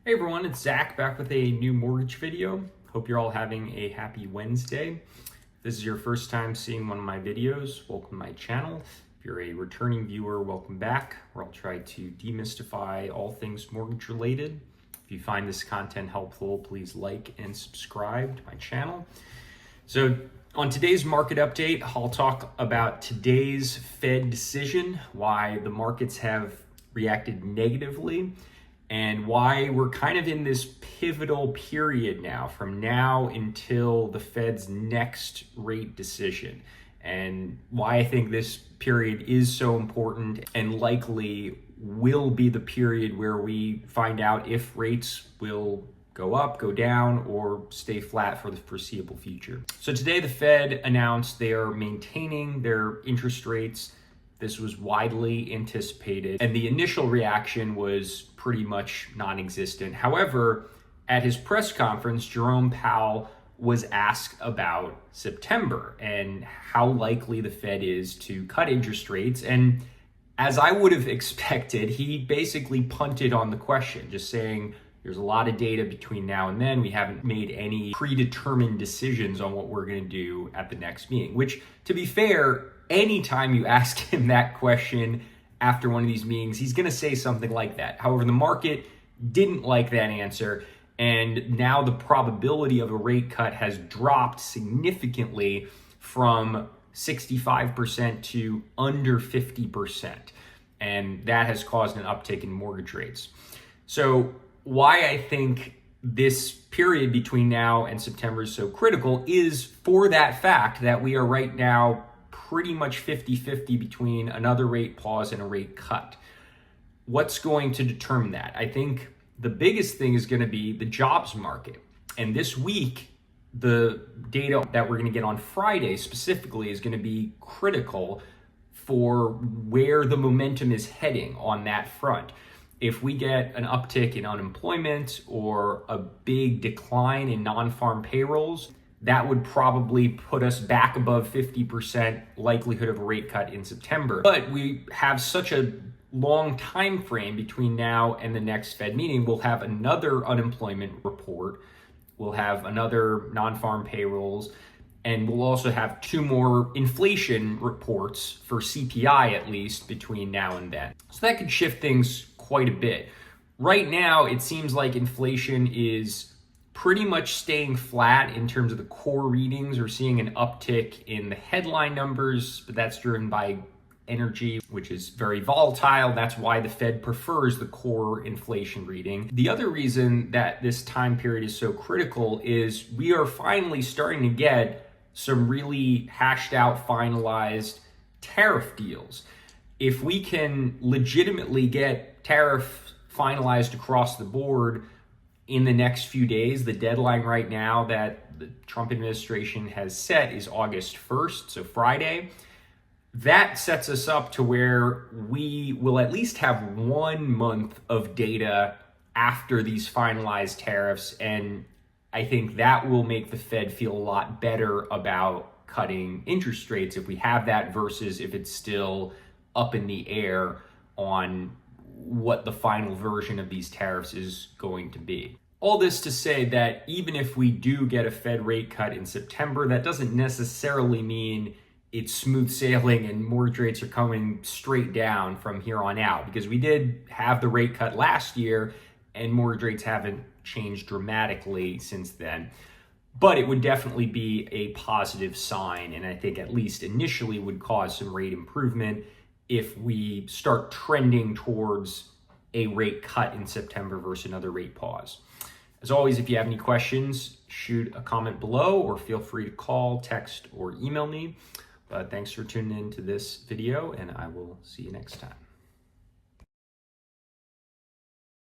Hey everyone, it's Zach back with a new mortgage video. Hope you're all having a happy Wednesday. If this is your first time seeing one of my videos, welcome to my channel. If you're a returning viewer, welcome back, where I'll try to demystify all things mortgage related. If you find this content helpful, please like and subscribe to my channel. So on today's market update, I'll talk about today's Fed decision, why the markets have reacted negatively, and why we're kind of in this pivotal period now, from now until the Fed's next rate decision, and why I think this period is so important and likely will be the period where we find out if rates will go up, go down, or stay flat for the foreseeable future. So today the Fed announced they are maintaining their interest rates. This was widely anticipated, and the initial reaction was pretty much non-existent. However, at his press conference, Jerome Powell was asked about September and how likely the Fed is to cut interest rates. And as I would have expected, he basically punted on the question, just saying, there's a lot of data between now and then. We haven't made any predetermined decisions on what we're going to do at the next meeting, which, to be fair, anytime you ask him that question after one of these meetings, he's going to say something like that. However, the market didn't like that answer, and now the probability of a rate cut has dropped significantly from 65% to under 50%, and that has caused an uptick in mortgage rates. So why I think this period between now and September is so critical is for that fact that we are right now pretty much 50-50 between another rate pause and a rate cut. What's going to determine that? I think the biggest thing is going to be the jobs market. And this week, the data that we're going to get on Friday specifically is going to be critical for where the momentum is heading on that front. If we get an uptick in unemployment or a big decline in non-farm payrolls, that would probably put us back above 50% likelihood of a rate cut in September. But we have such a long time frame between now and the next Fed meeting. We'll have another unemployment report, we'll have another non-farm payrolls, and we'll also have two more inflation reports for CPI at least between now and then. So that could shift things quite a bit. Right now, it seems like inflation is pretty much staying flat in terms of the core readings. We're seeing an uptick in the headline numbers, but that's driven by energy, which is very volatile. That's why the Fed prefers the core inflation reading. The other reason that this time period is so critical is we are finally starting to get some really hashed out, finalized tariff deals. If we can legitimately get tariff finalized across the board in the next few days, the deadline right now that the Trump administration has set is August 1st, so Friday. That sets us up to where we will at least have 1 month of data after these finalized tariffs, and I think that will make the Fed feel a lot better about cutting interest rates if we have that versus if it's still up in the air on what the final version of these tariffs is going to be. All this to say that even if we do get a Fed rate cut in September, that doesn't necessarily mean it's smooth sailing and mortgage rates are coming straight down from here on out, because we did have the rate cut last year and mortgage rates haven't changed dramatically since then. But it would definitely be a positive sign, and I think at least initially would cause some rate improvement if we start trending towards a rate cut in September versus another rate pause. As always, if you have any questions, shoot a comment below or feel free to call, text, or email me. Thanks for tuning in to this video, and I will see you next time.